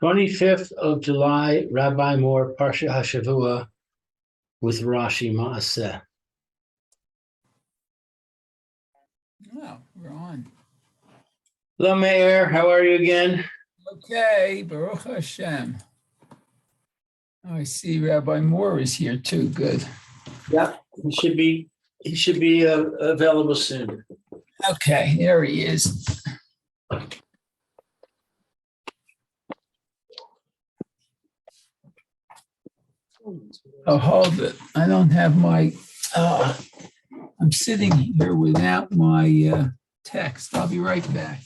25th of July, Rabbi Moore, Parsha Hashavua with Rashi Masei. Oh, we're on. Hello, Mayor. How are you again? Okay, Baruch Hashem. Oh, I see Rabbi Moore is here too. Good. Yeah, he should be available soon. Okay, there he is. Oh, hold it. I don't have my, I'm sitting here without my text. I'll be right back.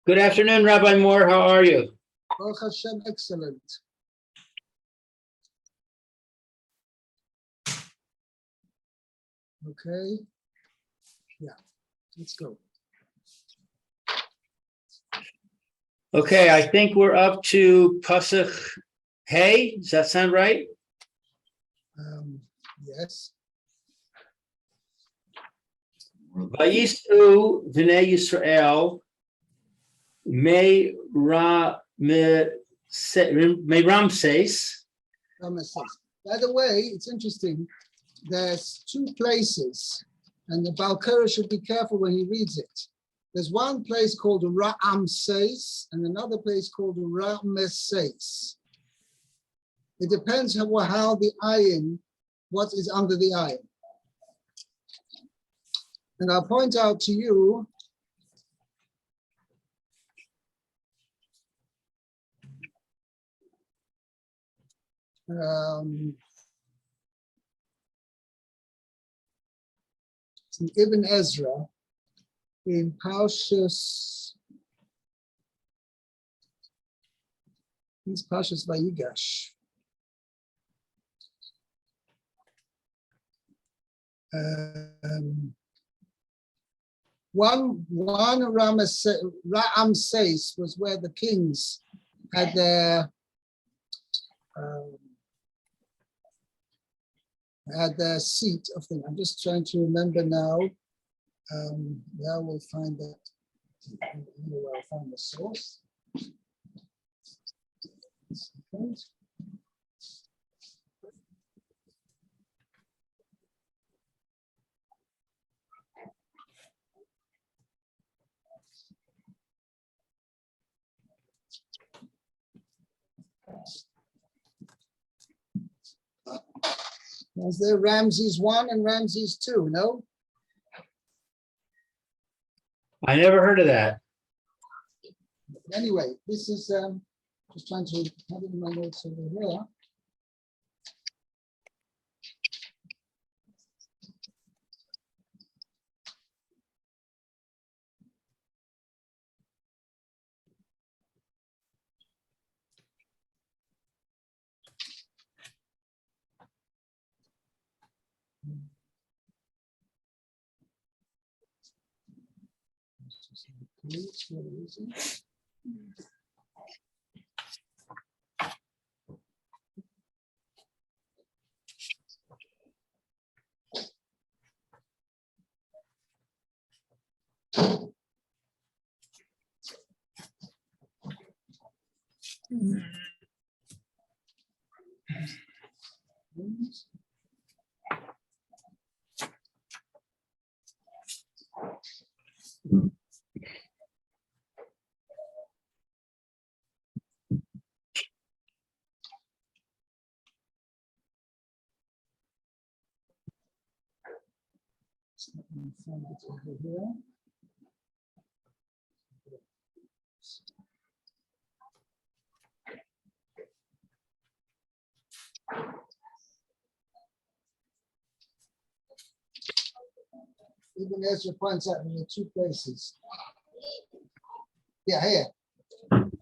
Good afternoon, Rabbi Moore. How are you? Baruch Hashem, excellent. Okay. Yeah, let's go. Okay, I think we're up to Pasuk Hey. Does that sound right? Yes. Vayisu v'nei Yisrael me Ramses. By the way, it's interesting. There's two places, and the Balkara should be careful when he reads it. There's one place called Ramses and another place called Rameses. It depends how the ayin, what is under the ayin. And I'll point out to you it's in Ibn Ezra in Parshas, these Parshas Vayigash. One Ramses was where the kings had their seat of things. I'm just trying to remember now. Now we'll find that. I'll find the source. Second. Was there Ramses 1 and Ramses 2? No? I never heard of that. Anyway, this is just trying to have it in my notes over here. Find it over here. Even Ezra points out in the two places. Yeah, here.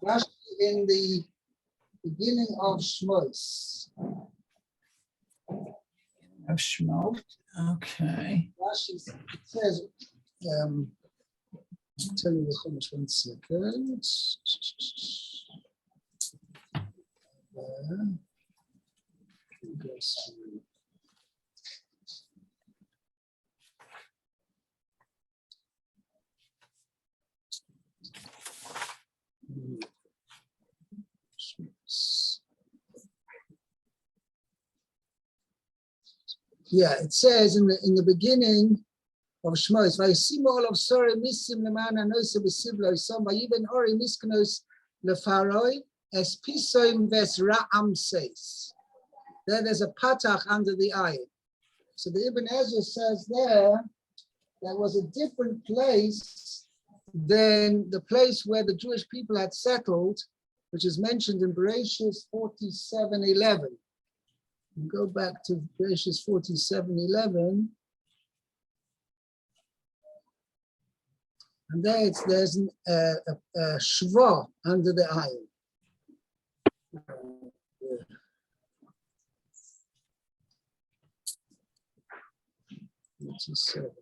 Rashi in the beginning of Shmos. Of Shemot. Okay. Rashi says, I'll tell you the Chumash 1 second. Yeah, it says in the beginning of Shmos, "Vayisimu olav sorei misim leman hanosa b'siblo yisam vayiben ori miskanos lefaroi es pisoim ves ra'am seis." There's a patach under the ayin. So the Ibn Ezra says there was a different place than the place where the Jewish people had settled, which is mentioned in Bereshis 47:11. Go back to Bereshis 47:11. And there there's a shva under the ayin. 47:11.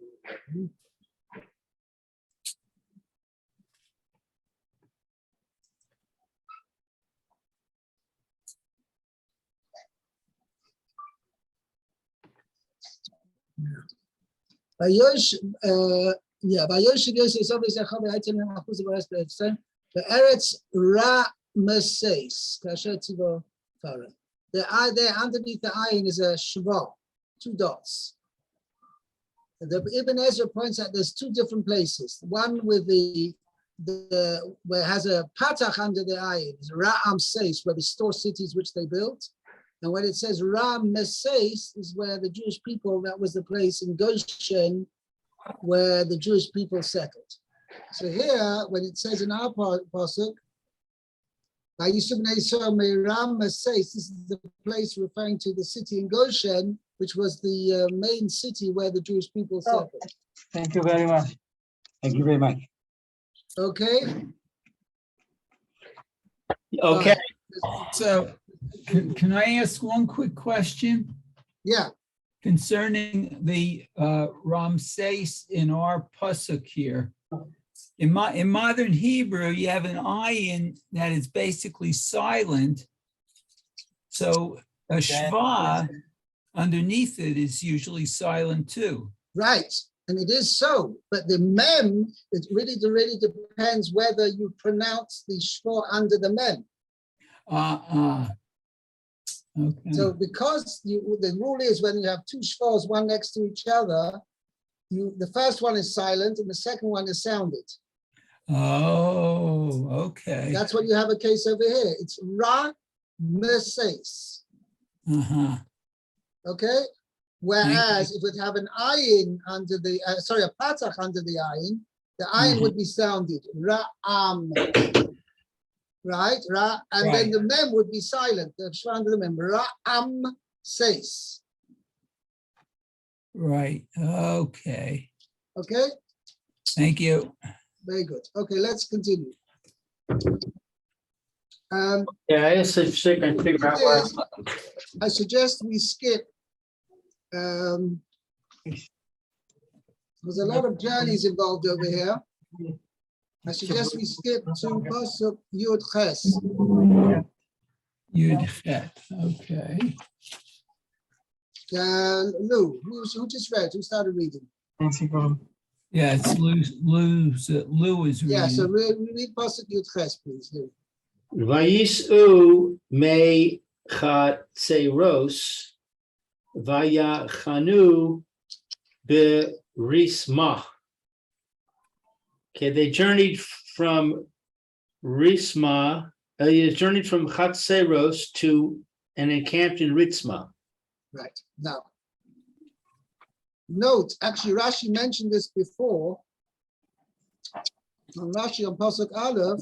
Vayosh, Vayosh Yosef Yosef Yaakov Haitim Machuz Baras Be'etzem the Eretz Ra Masei Kasher Tzivo Farah. The eye there underneath the ayin is a shva, 2 dots. The Ibn Ezra points out there's 2 different places. One with the where it has a patach under the ayin, is Ra'am Seis, where they store cities which they built. And when it says Ram Meseis is where the Jewish people, that was the place in Goshen where the Jewish people settled. So here, when it says in our pasuk, this is the place referring to the city in Goshen, which was the main city where the Jewish people settled. Thank you very much. Thank you very much. Okay? Okay. So can I ask one quick question Yeah, concerning the Ramses in our pasuk here? In modern Hebrew, you have an ayin that is basically silent. So a shva underneath it is usually silent too. right. And it is so. But the mem, it really depends whether you pronounce the shva under the mem. Okay. So because the rule is when you have 2 shvos, one next to each other, the first one is silent and the second one is sounded. Oh, okay. That's what you have a case over here. It's Ra Meseis. Uh-huh. Okay? Whereas if it have an ayin under the, a patach under the ayin would be sounded. Ra'am. Right? Ra, and then the mem would be silent. The shva under the mem. Ra'am seis. Right. Okay. Okay? Thank you. Very good. Okay, let's continue. Yeah, I guess if I can figure out where. I suggest we skip. There's a lot of journeys involved over here. I suggest we skip to Pasuk Yud Ches. Yud Chet. Okay. Lou, who just read? Who started reading? Yeah, it's Lou is reading. Yeah, so we read Pasuk Yud Ches, please. Lou. Vayis'u me chatzeros vayachanu berisma. Okay, they journeyed from Risma, they journeyed from Chatzeros to and encamped in Ritzma. Right. Now, note, actually, Rashi mentioned this before. On Rashi on Pasuk Aleph,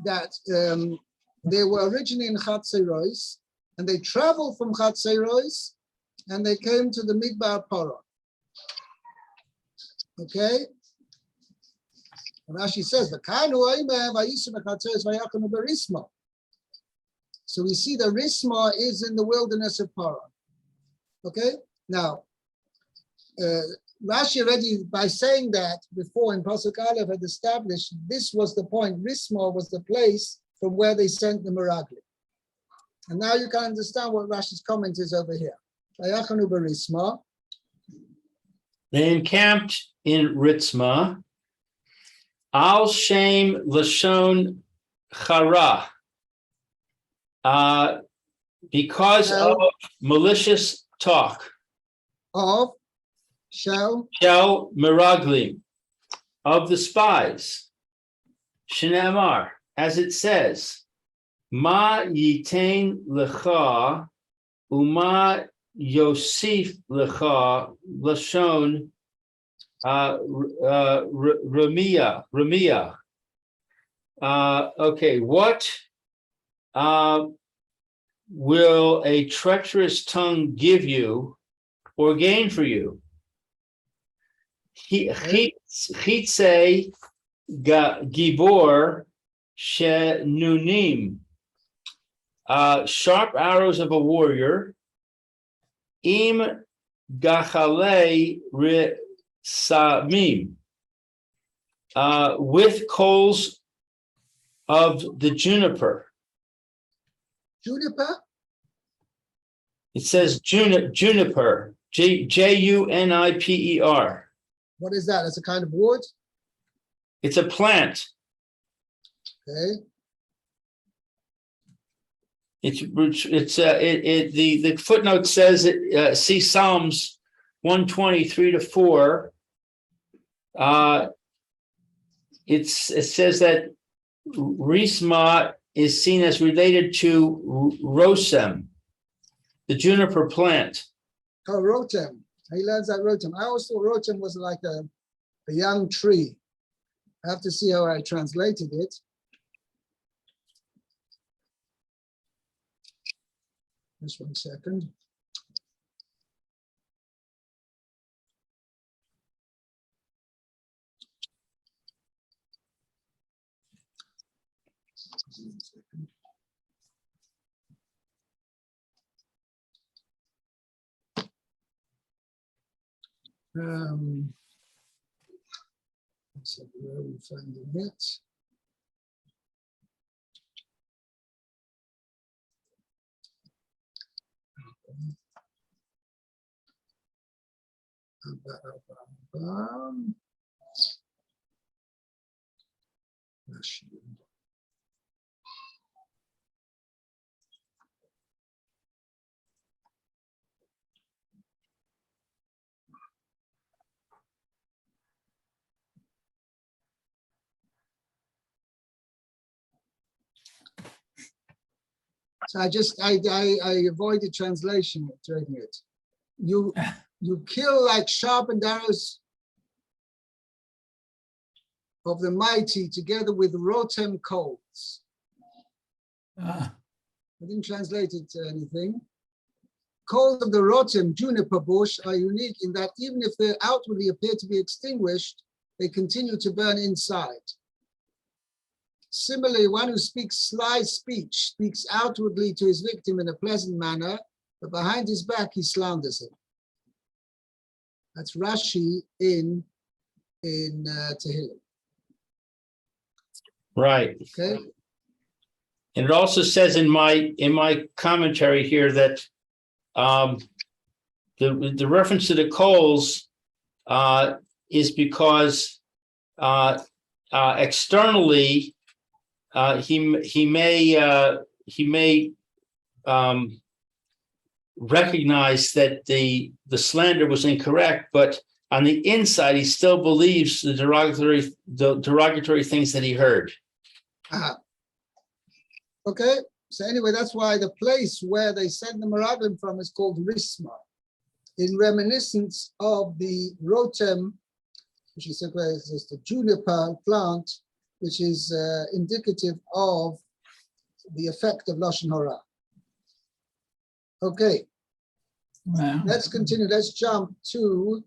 that they were originally in Chatzeros, and they traveled from Chatzeros, and they came to the Midbar Parah. Okay? Rashi says, so we see the Risma is in the wilderness of Parah. Okay? Now, Rashi already, by saying that before in Pasuk Aleph, had established this was the point. Risma was the place from where they sent the Meraglim. And now you can understand what Rashi's comment is over here. They encamped in Ritzma. Al Shem Lashon Chara. because of malicious talk. of shall Shel Meraglim, of the spies. Shneamar, as it says, Ma yitain lecha, uma yosif lecha, lashon Ramia. Okay, what will a treacherous tongue give you or gain for you? Chitze gibor shenunim, sharp arrows of a warrior. Im gachale samim, with coals of the juniper. juniper. It says juniper, Juniper. What is that? That's a kind of wood. It's a plant. Okay. The footnote says it. See Psalms 123-4. It says that Risma is seen as related to Rosem, the juniper plant. Oh, rotem. He learns that rotem. I always thought rotem was like a young tree. I have to see how I translated it. Just 1 second. Let's see where we find it. Rashi. So I avoided translation during it. You kill like sharpened arrows of the mighty together with rotem coals. I didn't translate it to anything. Coals of the rotem, juniper bush, are unique in that even if they outwardly appear to be extinguished, they continue to burn inside. Similarly, one who speaks sly speech speaks outwardly to his victim in a pleasant manner, but behind his back he slanders him. That's Rashi in Tehillim. Right. Okay. And it also says in my commentary here that the reference to the coals is because externally he may recognize that the slander was incorrect, but on the inside he still believes the derogatory things that he heard. Okay, so anyway, that's why the place where they sent the Meraglim from is called Risma, in reminiscence of the rotem, which is the juniper plant, which is indicative of the effect of Lashon Hara. Okay, Wow. let's continue. Let's jump to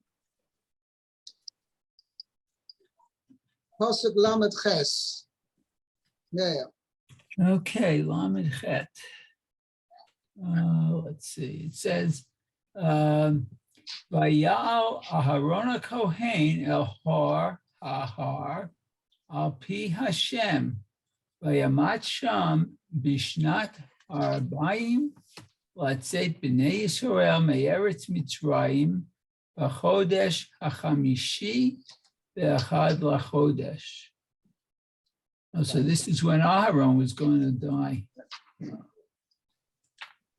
Pasuk Lamed Ches. Yeah. Okay, Lamed Chet. Let's see. It says, Vayal Aharon HaKohen El Har Ahar Al Pi Hashem Vayamat Sham Bishnat Arbaim Latzet B'nei Yisrael Me'eretz Mitzrayim B'chodesh HaChamishi Ve'achad LaChodesh. Oh, so this is when Aharon was going to die.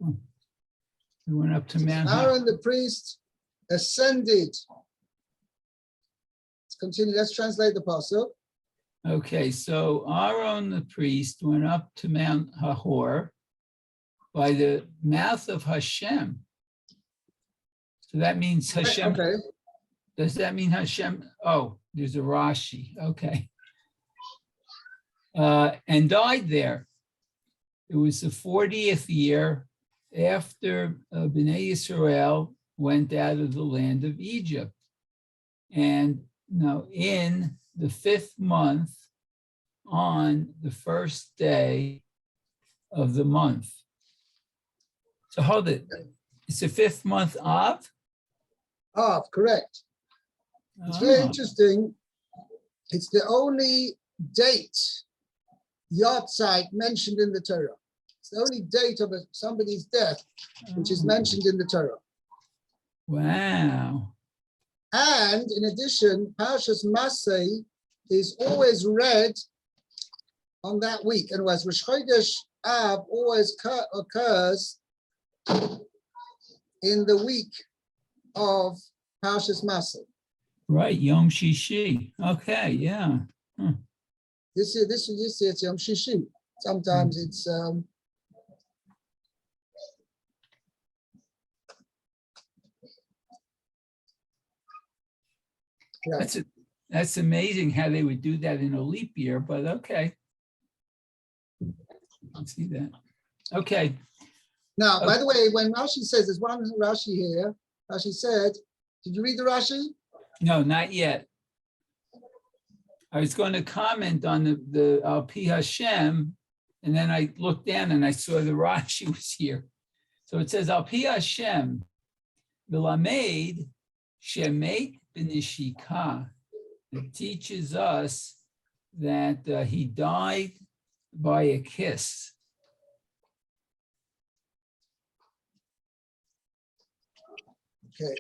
We went up to Mount. Aaron the priest ascended. Let's continue. Let's translate the pasuk. Okay, so Aaron the priest went up to Mount Hahor by the mouth of Hashem. So that means Hashem. Okay. Does that mean Hashem? Oh, there's a Rashi. Okay. And died there. It was the 40th year after Bnei Yisrael went out of the land of Egypt. And now in the 5th month, on the first day of the month. So hold it. It's the 5th month of? Av, correct. It's Oh. very interesting. It's the only date, Yahrzeit, mentioned in the Torah. It's the only date of somebody's death which is mentioned in the Torah. Wow. And in addition, Parshas Masei is always read on that week. And whereas Rosh Chodesh Av always occurs in the week of Parshas Masei. Right, Yom Shishi. Okay, yeah. This year it's Yom Shishi. Sometimes it's yeah. That's amazing how they would do that in a leap year, but okay. Let's see that. Okay. Now, by the way, when Rashi says, there's one Rashi here, Rashi said, did you read the Rashi? No, not yet. I was going to comment on the Al Pi Hashem, and then I looked down and I saw the Rashi was here. So it says Al Pi Hashem, V'lamed shemet b'nishika. It teaches us that he died by a kiss. Okay.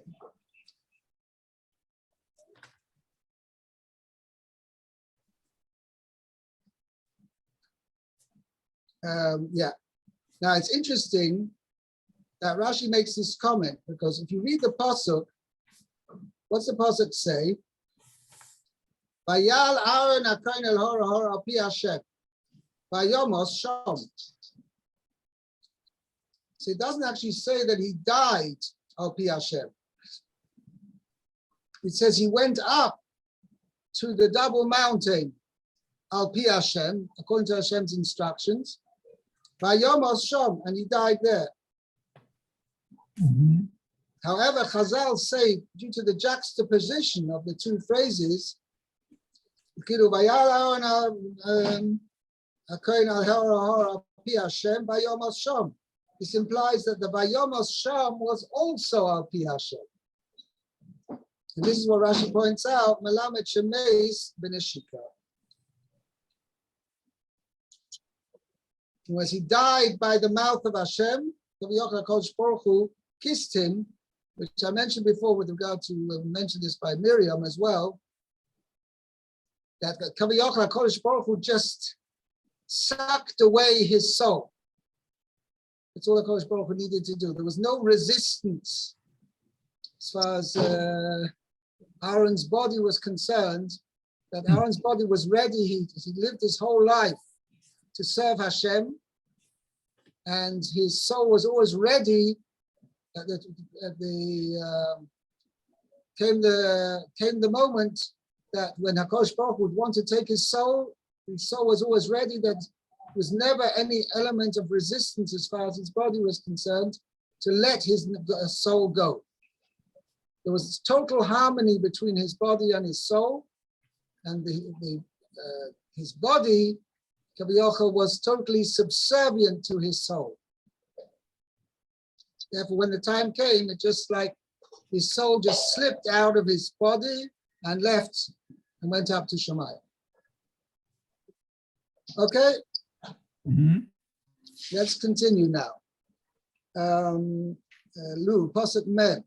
Yeah. Now it's interesting that Rashi makes this comment because if you read the pasuk, what's the pasuk say? Vayal Aaron Akain El Hor Hor Al Pi Hashem. Vayomos Shom. So it doesn't actually say that he died Al Pi Hashem. It says he went up to the double mountain Al Pi Hashem, according to Hashem's instructions. Vayomos Shom, and he died there. Mm-hmm. However, Chazal say, due to the juxtaposition of the two phrases, this implies that the Vayomos Sham was also Al Pi Hashem. And this is what Rashi points out, Melamed Shemeis B'neshika. As he died by the mouth of Hashem, Kaviyach HaKadosh Baruch Hu kissed him, which I mentioned before with regard to, mentioned this by Miriam as well, that Kaviyach HaKadosh Baruch Hu just sucked away his soul. That's all HaKadosh Baruch Hu needed to do. There was no resistance as far as Aaron's body was concerned, that Aaron's body was ready. He lived his whole life to serve Hashem, and his soul was always ready. Came the moment that when HaKadosh Baruch would want to take his soul was always ready. That there was never any element of resistance as far as his body was concerned to let his soul go. There was total harmony between his body and his soul, and his body, Kaviyachal, was totally subservient to his soul. Therefore, when the time came, it just like his soul just slipped out of his body and left and went up to Shemayim. Okay? Mm-hmm. Let's continue now. Lou, Pasuk Mem.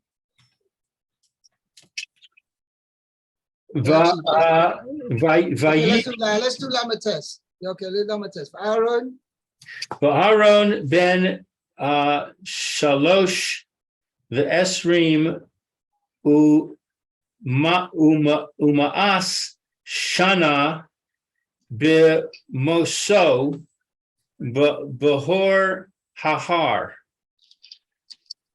Let's Let's do Lamates. Okay, Lamates. Aaron Aaron ben shalosh ve'esrim umaas shana b'moso b'hor hahar.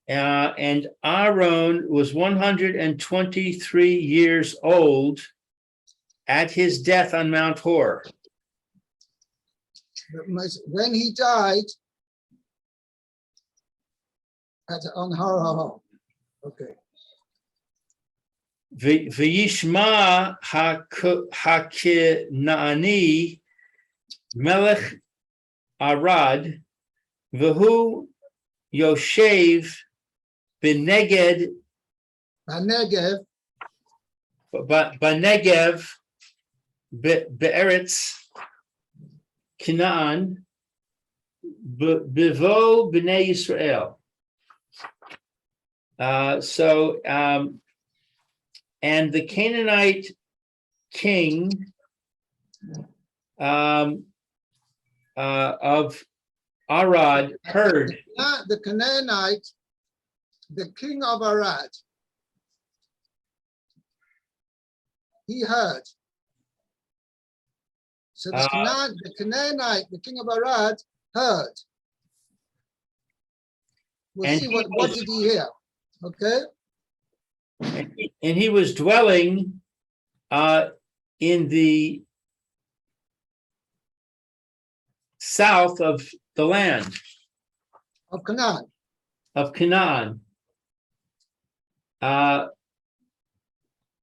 And Aaron was 123 years old at his death on Mount Hor. When he died on Har Har. Okay. V'yishma haKenaani melech Arad v'hu Yoshev Beneged Benegev Be'eretz Canaan Bevo B'nei Yisrael. And the Canaanite king of Arad heard. The Canaanite, the king of Arad, he heard. So the Canaanite, the king of Arad, heard. We'll see what did he hear. Okay. And he was dwelling in the south of the land of Canaan.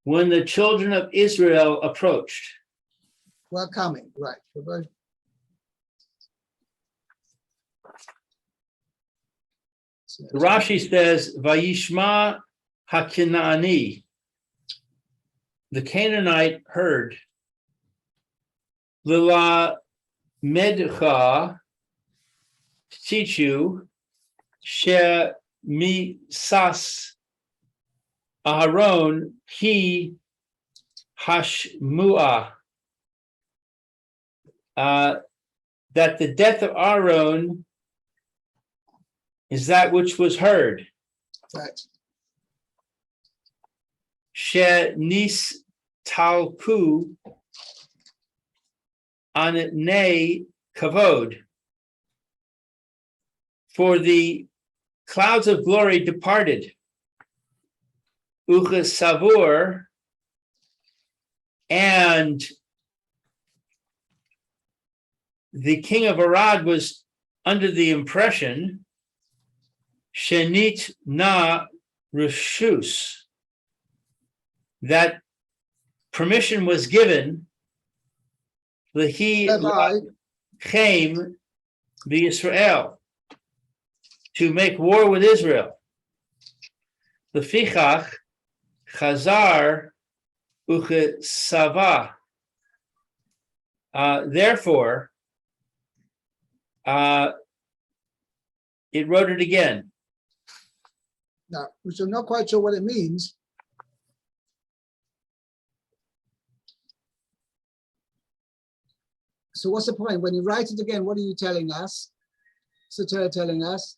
When the children of Israel approached. Were coming, right. The Rashi says, Vayishma HaKenaani. The Canaanite heard. Lila Medcha, to teach you, She Misas Aharon He Hashmua. That the death of Aaron is that which was heard. Right. She nis talku anei kavod. For the clouds of glory departed. Uche savur, and the king of Arad was under the impression Shenit na reshus, that permission was given Lehi came the Israel to make war with Israel. The Fichach Chazar Uche Sava. Therefore, it wrote it again. Now, which I'm not quite sure what it means. So what's the point? When you write it again, what are you telling us? Soter telling us?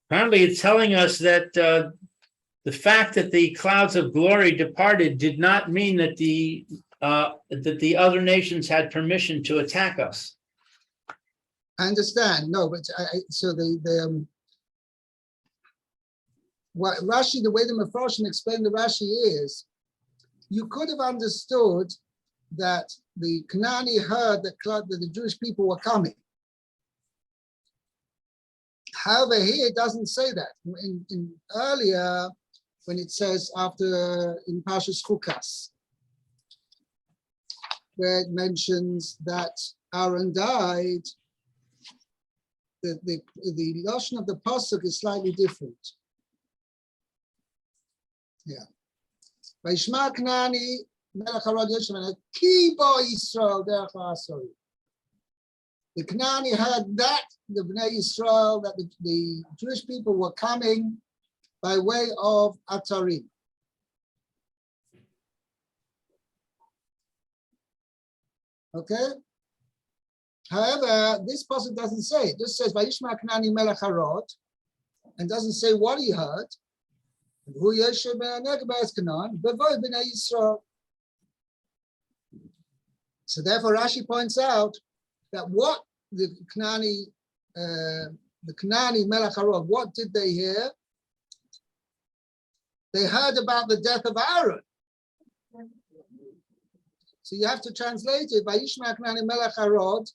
Apparently, it's telling us that the fact that the clouds of glory departed did not mean that the other nations had permission to attack us. I understand. No, but so what Rashi, the way the Mefarshim explained the Rashi is, you could have understood that the Canaani heard that the Jewish people were coming. However, here it doesn't say that. In earlier, when it says after in Parsha Chukas, where it mentions that Aaron died, the lashon of the pasuk is slightly different. Yeah. Vayishma Kanaani melech Arad Yoshev ki bo Yisrael derech ha'asori. The Canaani heard that the Bnei Yisrael, that the Jewish people were coming by way of Atarim. Okay. However, this pasuk doesn't say. It just says Vayishma Knani Melech Harod, and doesn't say what he heard. Who Yeshu ben Aneg be'ez Canaan, b'voy b'nei Yisrael. So therefore, Rashi points out that what the Knani Melech Harod, what did they hear? They heard about the death of Aaron. So you have to translate it by Yishma Knani Melech Harod,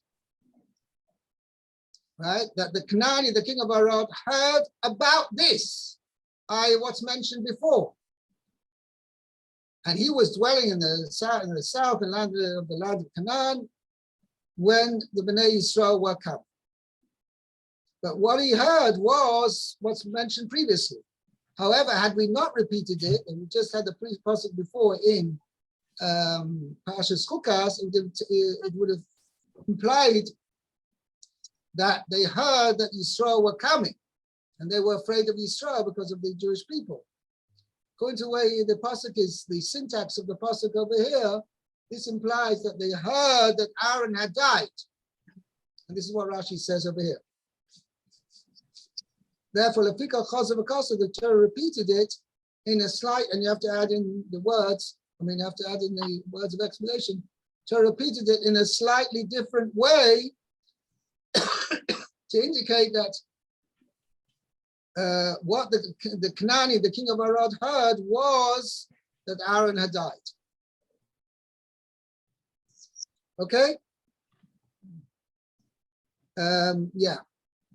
right? That the Knani, the king of Arad, heard about this, what's mentioned before. And he was dwelling in the south and land of the land of Canaan when the Bnei Yisrael were come. But what he heard was what's mentioned previously. However, had we not repeated it, and we just had the pasuk before in Parsha Chukas, it would have implied that they heard that Yisrael were coming, and they were afraid of Yisrael because of the Jewish people. According to the way the pasuk is, the syntax of the pasuk over here, this implies that they heard that Aaron had died, and this is what Rashi says over here. Therefore, Lefika Chazav Akasa, the Torah repeated it in a slight, and you have to add in the words. You have to add in the words of explanation. Torah repeated it in a slightly different way to indicate that what the Knani, the king of Arad, heard was that Aaron had died. Okay? Yeah.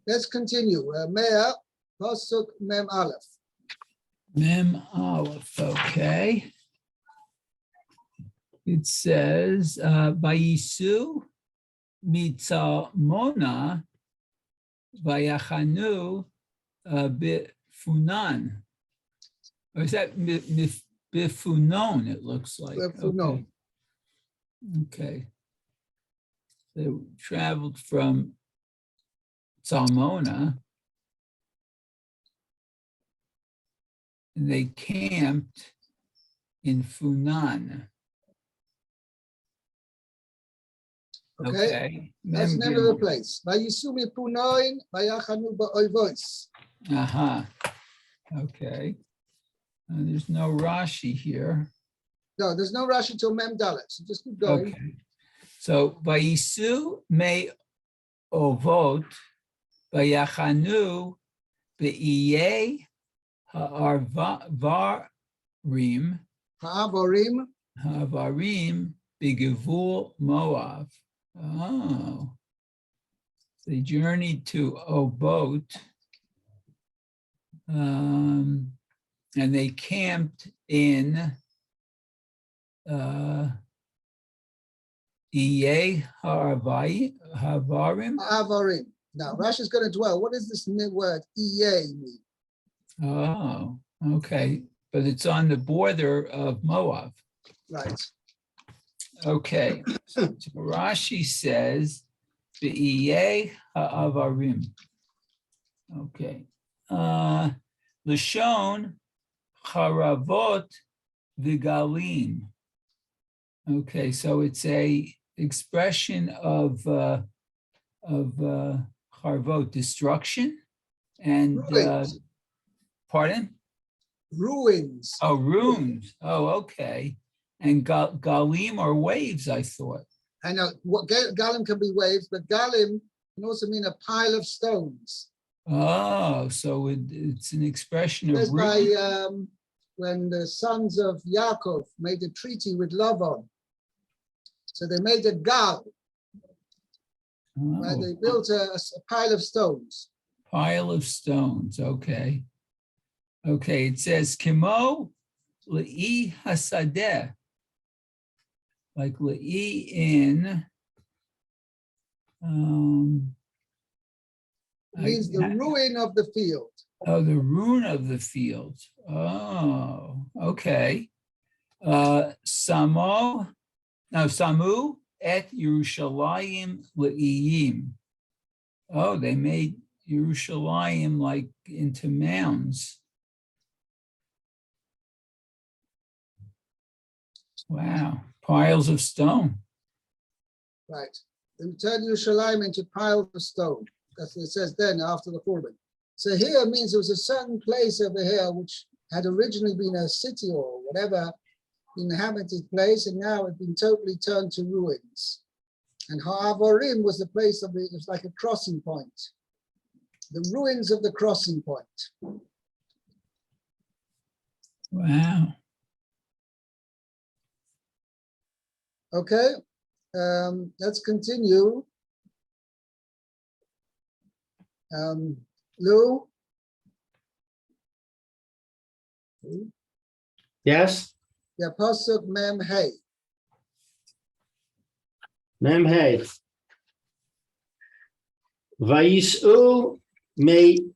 Let's continue. Mea, Pasuk Mem Aleph. Mem Aleph, okay. It says, Vayisu mitzalmona vayachanu bifunan. Or is that bifunon, it looks like. Bifunon. Okay. They traveled from Salmona, and they camped in Funan. Okay. That's the name of the place. Vayisumi Punoin, Vayachanu ba'oivos. Aha. Okay. There's no Rashi here. No, there's no Rashi till Mem Dalet. So just keep going. Okay. So Vayisu me ovot vayachanu be'iye ha'arvarim ha'avarim begevul Moav. Oh, they journeyed to Obot, and they camped in Iye Havarim. Havarim. Now, Rashi is going to dwell. What does this word Iye mean? Oh, okay. But it's on the border of Moab. Right. Okay. So Rashi says the Iye Havarim. Okay. Lashon Charavot Vigalim. Okay, so it's a expression of Charvot, destruction and pardon? Ruins. Oh, ruins. Oh, okay. And galim are waves, I thought. I know what galim can be waves, but galim can also mean a pile of stones. Oh, so it's an expression of That's ruins. by when the sons of Yaakov made a treaty with Lavan. So they made a gal, where they built a pile of stones. Pile of stones, okay. Okay, it says, Kimo le'i hasadeh, like le'i in, Means the ruin of the field. Oh, the ruin of the field. Oh, okay. Samu et Yerushalayim le'iyim. Oh, they made Yerushalayim like into mounds. Wow, piles of stone. Right. And turn Yerushalayim into piles of stone. That's what it says then after the Churban. So here means there was a certain place over here which had originally been a city or whatever, inhabited place, and now it's been totally turned to ruins. And Ha'avorim was the place of it was like a crossing point. The ruins of the crossing point. Wow. Okay, let's continue. Lou? Yes, Yeah, Pasuk Mem Hey. Mem Hey. Vayis'u me'iyim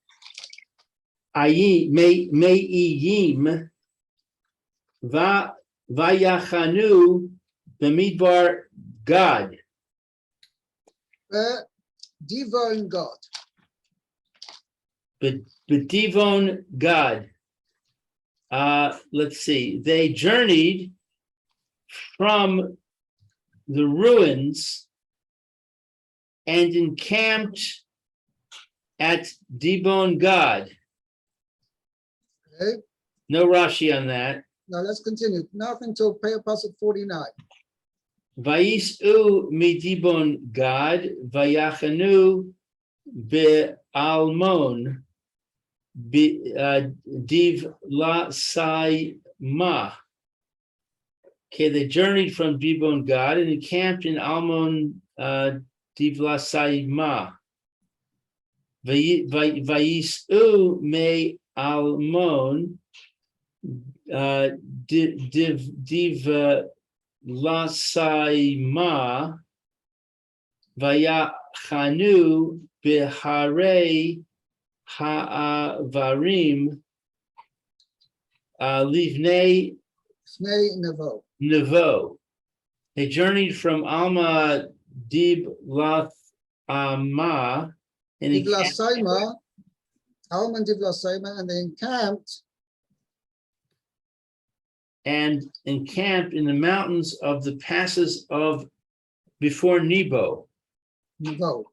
vayachanu b'midbar Gad. Divon God. B'divon Gad. Let's see. They journeyed from the ruins and encamped at Dibon Gad. Okay, No Rashi on that. now let's continue. Nothing till Pasuk 49. Vayis'u midibon Gad vayachanu be'almon div la sai ma. Okay, they journeyed from Dibon Gad and encamped in Almon div la sai ma. Vayis'u me almon div Lasaima Vayachanu Biharei Ha'avarim Livnei Snei Nevo. Nevo. They journeyed from Alma Dib Lath and Divlasaima, Alman Divlasaima, and they encamped in the mountains of the passes of before Nebo. Nevo.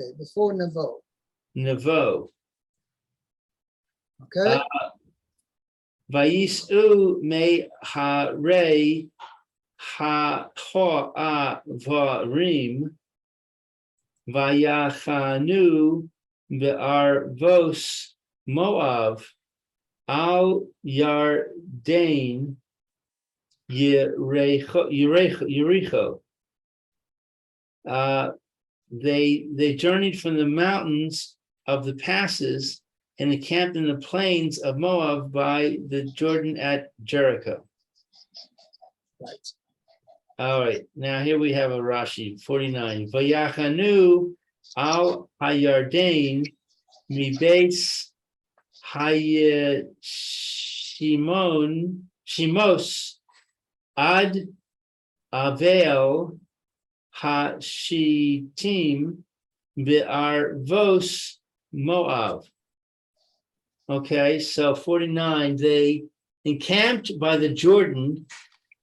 Okay, before Nevo. Nevo. Okay, Vayis'u me harei ha'avarim vayachanu be'arvos Moav al Yardain Yericho. They journeyed from the mountains of the passes and encamped in the plains of Moab by the Jordan at Jericho. right. All right, now here we have a Rashi 49. Vayachanu al Hayardain mi beis Shimos ad Avel Hashitim be'arvos Moab. Okay, so 49, they encamped by the Jordan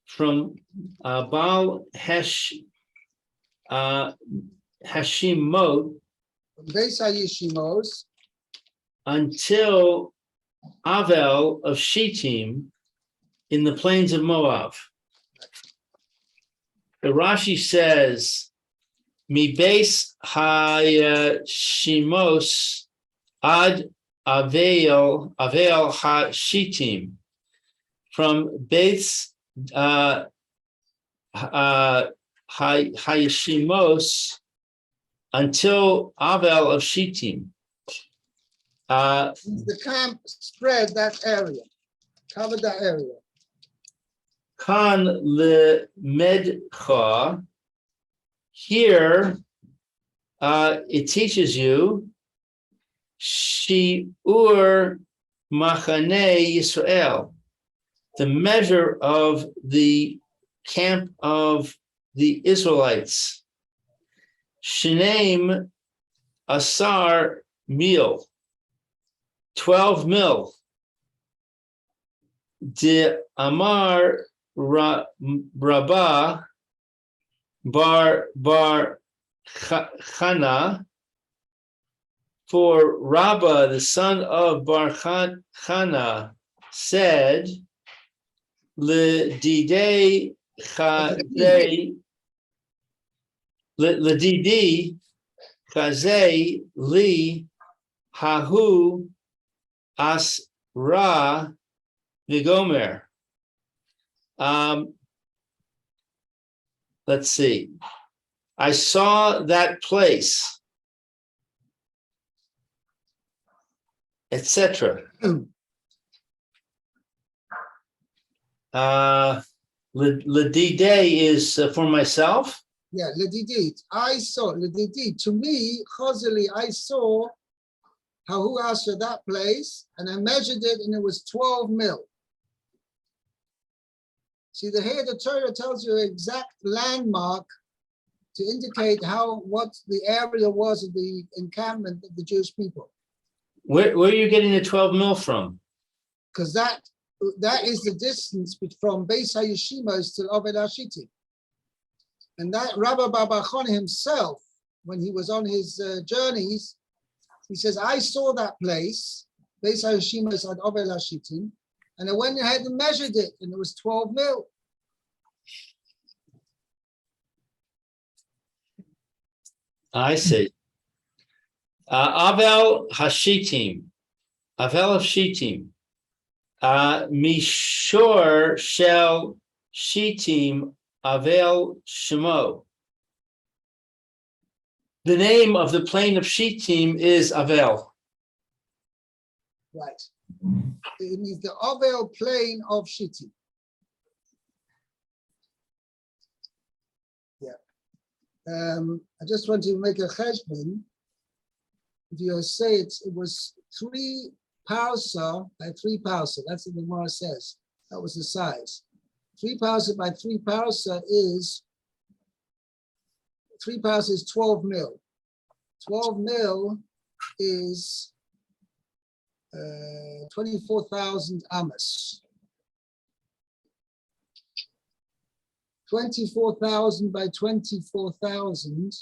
from Baal Hashimot Beis HaYeshimos, until Avel of Shittim in the plains of Moab. The Rashi says, Mi beis HaYeshimos ad Avel HaShittim, from Beis HaYeshimos until Avel of Shittim. the camp spread that area, covered that area. Kan le medcha. Here, it teaches you shiur machane Yisrael, the measure of the camp of the Israelites. Shneim asar mil, 12 mil. De amar Rabbah bar Chana, for Rabbah, the son of Bar Chana, said, L'didei chazei, L'didi chazei li hahu asra vigomer. Let's see. I saw that place, etc. L'didei is for myself. Yeah, Ledidit. I saw Ledidit. To me, Chazali, I saw how who asked for that place, and I measured it, and it was 12 mil. See, here the Torah tells you an exact landmark to indicate what the area was of the encampment of the Jewish people. Where are you getting the 12 mil from? Because that is the distance from Beis HaYeshimos to Oved HaShiti. And that Rabbi Bar Chana himself, when he was on his journeys, he says, I saw that place, Beis HaYeshimos at Oved HaShiti, and I went ahead and measured it, and it was 12 mil. I see. Avel Hashitim. Avel of Shittim. Mishor Shel Shittim Avel Shemo. The name of the plain of Shittim is Avel. Right. It means the Ovel plain of Shittim. Yeah. I just want to make a cheshbon. If you say it was 3 parsa by 3 parsa. That's what the Gemara says. That was the size. 3 parsa by 3 parsa is 3 parsa is 12 mil. 12 mil is 24,000 amos. 24,000 by 24,000.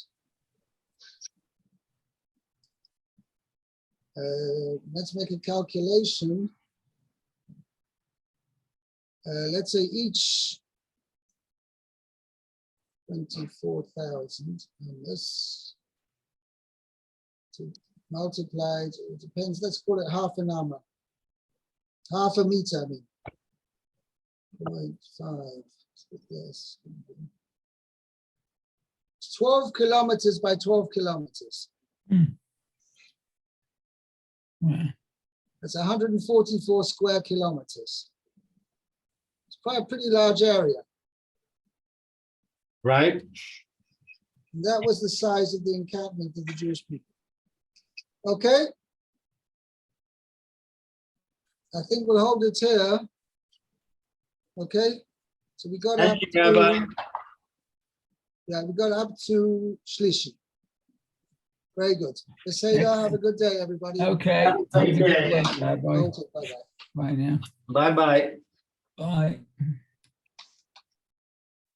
Let's make a calculation. Let's say each 24,000 amos multiplied, it depends, let's call it half an amma. Half a meter, I mean. 0.5. Yes. 12 kilometers by 12 kilometers. That's 144 square kilometers. It's quite a pretty large area. Right. And that was the size of the encampment of the Jewish people. Okay. I think we'll hold it here. Okay. So we got Thank you, Rabbi. Yeah, we got up to Shlishi. Very good. Masei, have a good day, everybody. Okay. Have a good day. Bye-bye. Okay, bye-bye. Bye now. Bye-bye. Bye.